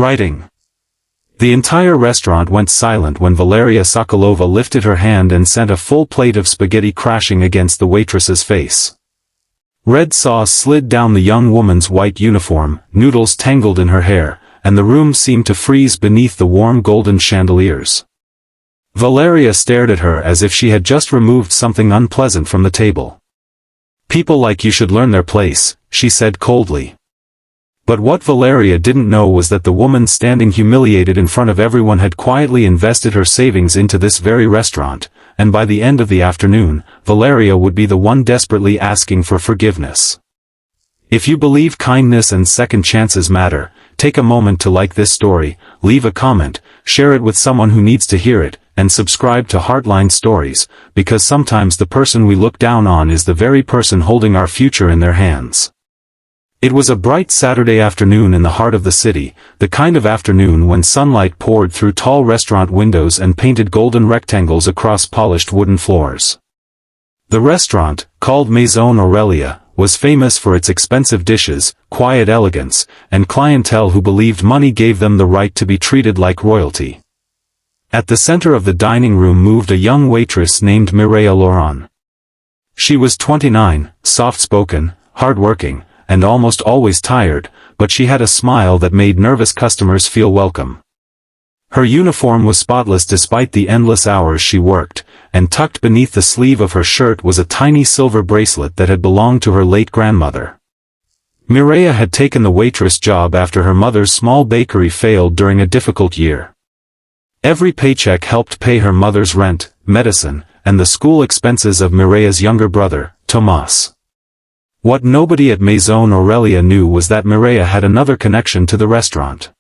Writing. The entire restaurant went silent when Valeria Sokolova lifted her hand and sent a full plate of spaghetti crashing against the waitress's face. Red sauce slid down the young woman's white uniform, noodles tangled in her hair, and the room seemed to freeze beneath the warm golden chandeliers. Valeria stared at her as if she had just removed something unpleasant from the table. "People like you should learn their place," she said coldly. But what Valeria didn't know was that the woman standing humiliated in front of everyone had quietly invested her savings into this very restaurant, and by the end of the afternoon, Valeria would be the one desperately asking for forgiveness. If you believe kindness and second chances matter, take a moment to like this story, leave a comment, share it with someone who needs to hear it, and subscribe to Heartline Stories, because sometimes the person we look down on is the very person holding our future in their hands. It was a bright Saturday afternoon in the heart of the city, the kind of afternoon when sunlight poured through tall restaurant windows and painted golden rectangles across polished wooden floors. The restaurant, called Maison Aurelia, was famous for its expensive dishes, quiet elegance, and clientele who believed money gave them the right to be treated like royalty. At the center of the dining room moved a young waitress named Mireya Laurent. She was 29, soft-spoken, hardworking, and almost always tired, but she had a smile that made nervous customers feel welcome. Her uniform was spotless despite the endless hours she worked, and tucked beneath the sleeve of her shirt was a tiny silver bracelet that had belonged to her late grandmother. Mireya had taken the waitress job after her mother's small bakery failed during a difficult year. Every paycheck helped pay her mother's rent, medicine, and the school expenses of Mireya's younger brother, Tomas. What nobody at Maison Aurelia knew was that Mireya had another connection to the restaurant.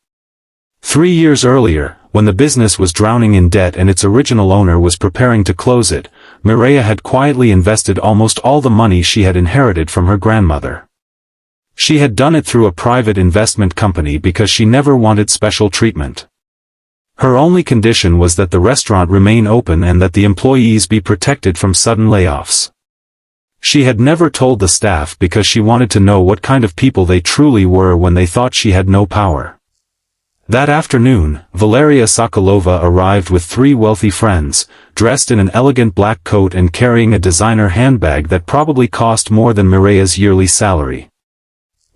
3 years earlier, when the business was drowning in debt and its original owner was preparing to close it, Mireya had quietly invested almost all the money she had inherited from her grandmother. She had done it through a private investment company because she never wanted special treatment. Her only condition was that the restaurant remain open and that the employees be protected from sudden layoffs. She had never told the staff because she wanted to know what kind of people they truly were when they thought she had no power. That afternoon, Valeria Sokolova arrived with 3 wealthy friends, dressed in an elegant black coat and carrying a designer handbag that probably cost more than Mireya's yearly salary.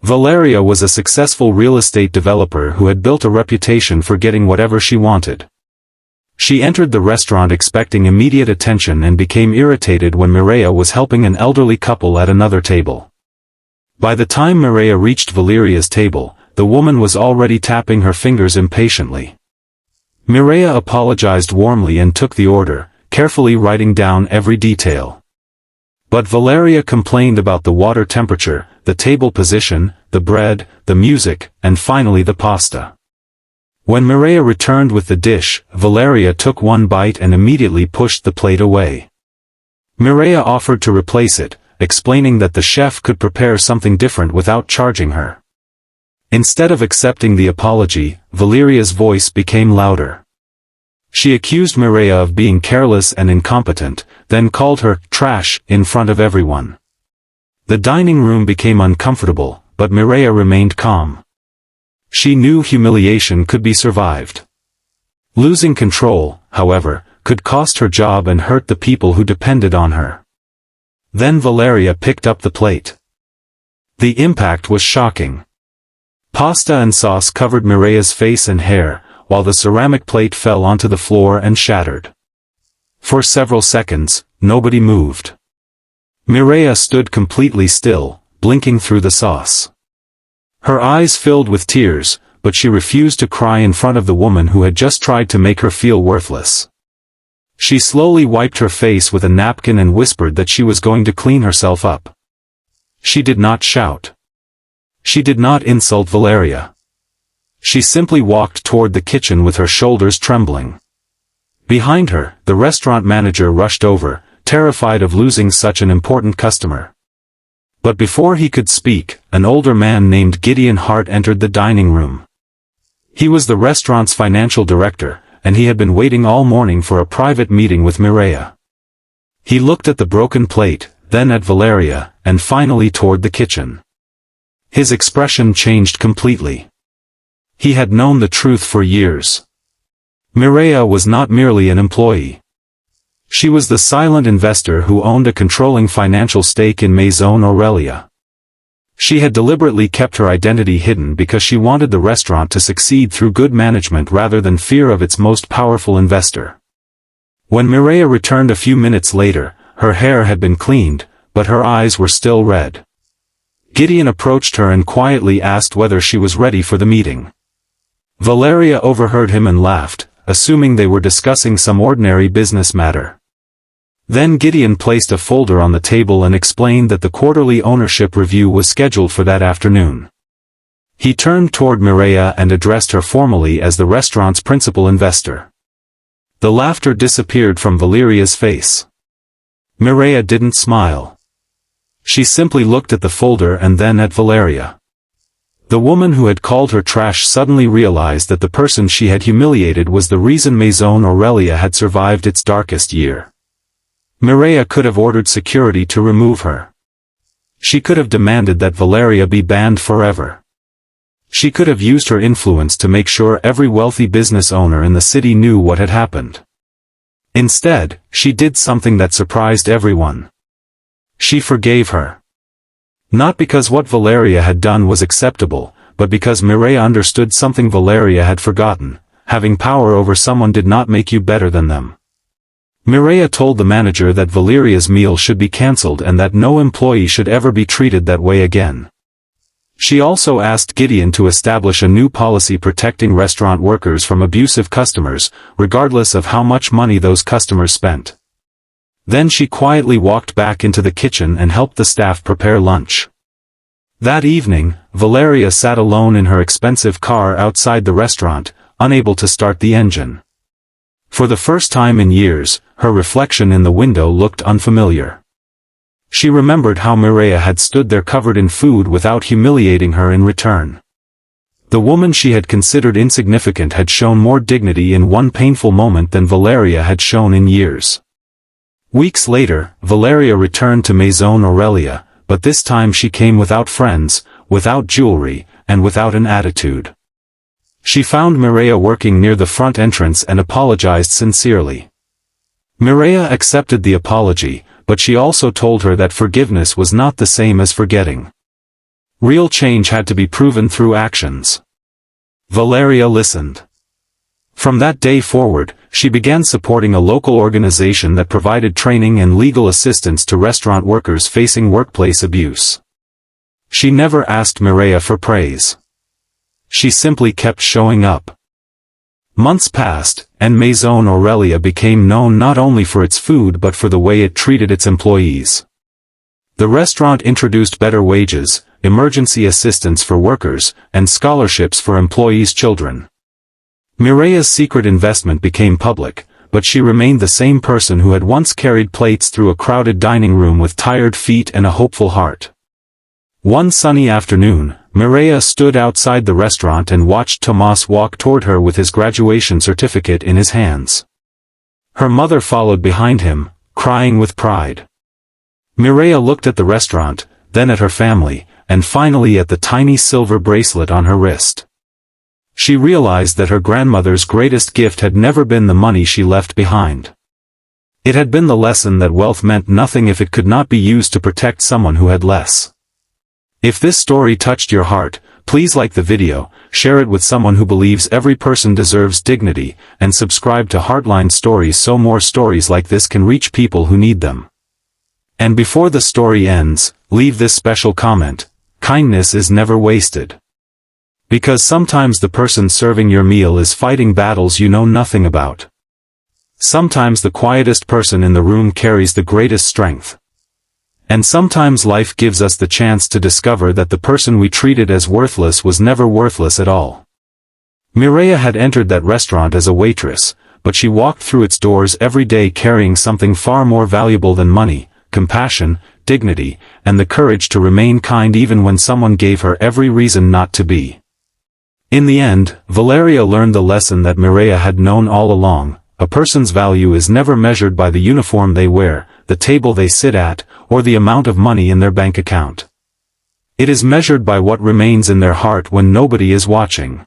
Valeria was a successful real estate developer who had built a reputation for getting whatever she wanted. She entered the restaurant expecting immediate attention and became irritated when Mireya was helping an elderly couple at another table. By the time Mireya reached Valeria's table, the woman was already tapping her fingers impatiently. Mireya apologized warmly and took the order, carefully writing down every detail. But Valeria complained about the water temperature, the table position, the bread, the music, and finally the pasta. When Mireya returned with the dish, Valeria took one bite and immediately pushed the plate away. Mireya offered to replace it, explaining that the chef could prepare something different without charging her. Instead of accepting the apology, Valeria's voice became louder. She accused Mireya of being careless and incompetent, then called her trash in front of everyone. The dining room became uncomfortable, but Mireya remained calm. She knew humiliation could be survived. Losing control, however, could cost her job and hurt the people who depended on her. Then Valeria picked up the plate. The impact was shocking. Pasta and sauce covered Mireya's face and hair, while the ceramic plate fell onto the floor and shattered. For several seconds, nobody moved. Mireya stood completely still, blinking through the sauce. Her eyes filled with tears, but she refused to cry in front of the woman who had just tried to make her feel worthless. She slowly wiped her face with a napkin and whispered that she was going to clean herself up. She did not shout. She did not insult Valeria. She simply walked toward the kitchen with her shoulders trembling. Behind her, the restaurant manager rushed over, terrified of losing such an important customer. But before he could speak, an older man named Gideon Hart entered the dining room. He was the restaurant's financial director, and he had been waiting all morning for a private meeting with Mireya. He looked at the broken plate, then at Valeria, and finally toward the kitchen. His expression changed completely. He had known the truth for years. Mireya was not merely an employee. She was the silent investor who owned a controlling financial stake in Maison Aurelia. She had deliberately kept her identity hidden because she wanted the restaurant to succeed through good management rather than fear of its most powerful investor. When Mireya returned a few minutes later, her hair had been cleaned, but her eyes were still red. Gideon approached her and quietly asked whether she was ready for the meeting. Valeria overheard him and laughed, assuming they were discussing some ordinary business matter. Then Gideon placed a folder on the table and explained that the quarterly ownership review was scheduled for that afternoon. He turned toward Mireya and addressed her formally as the restaurant's principal investor. The laughter disappeared from Valeria's face. Mireya didn't smile. She simply looked at the folder and then at Valeria. The woman who had called her trash suddenly realized that the person she had humiliated was the reason Maison Aurelia had survived its darkest year. Mireya could have ordered security to remove her. She could have demanded that Valeria be banned forever. She could have used her influence to make sure every wealthy business owner in the city knew what had happened. Instead, she did something that surprised everyone. She forgave her. Not because what Valeria had done was acceptable, but because Mireya understood something Valeria had forgotten: having power over someone did not make you better than them. Mireya told the manager that Valeria's meal should be cancelled and that no employee should ever be treated that way again. She also asked Gideon to establish a new policy protecting restaurant workers from abusive customers, regardless of how much money those customers spent. Then she quietly walked back into the kitchen and helped the staff prepare lunch. That evening, Valeria sat alone in her expensive car outside the restaurant, unable to start the engine. For the first time in years, her reflection in the window looked unfamiliar. She remembered how Mireya had stood there covered in food without humiliating her in return. The woman she had considered insignificant had shown more dignity in one painful moment than Valeria had shown in years. Weeks later, Valeria returned to Maison Aurelia, but this time she came without friends, without jewelry, and without an attitude. She found Mireya working near the front entrance and apologized sincerely. Mireya accepted the apology, but she also told her that forgiveness was not the same as forgetting. Real change had to be proven through actions. Valeria listened. From that day forward, she began supporting a local organization that provided training and legal assistance to restaurant workers facing workplace abuse. She never asked Mireya for praise. She simply kept showing up. Months passed, and Maison Aurelia became known not only for its food but for the way it treated its employees. The restaurant introduced better wages, emergency assistance for workers, and scholarships for employees' children. Mireya's secret investment became public, but she remained the same person who had once carried plates through a crowded dining room with tired feet and a hopeful heart. One sunny afternoon, Mireya stood outside the restaurant and watched Tomas walk toward her with his graduation certificate in his hands. Her mother followed behind him, crying with pride. Mireya looked at the restaurant, then at her family, and finally at the tiny silver bracelet on her wrist. She realized that her grandmother's greatest gift had never been the money she left behind. It had been the lesson that wealth meant nothing if it could not be used to protect someone who had less. If this story touched your heart, please like the video, share it with someone who believes every person deserves dignity, and subscribe to Heartline Stories so more stories like this can reach people who need them. And before the story ends, leave this special comment: kindness is never wasted. Because sometimes the person serving your meal is fighting battles you know nothing about. Sometimes the quietest person in the room carries the greatest strength. And sometimes life gives us the chance to discover that the person we treated as worthless was never worthless at all. Mireya had entered that restaurant as a waitress, but she walked through its doors every day carrying something far more valuable than money: compassion, dignity, and the courage to remain kind even when someone gave her every reason not to be. In the end, Valeria learned the lesson that Mireya had known all along: a person's value is never measured by the uniform they wear, the table they sit at, or the amount of money in their bank account. It is measured by what remains in their heart when nobody is watching.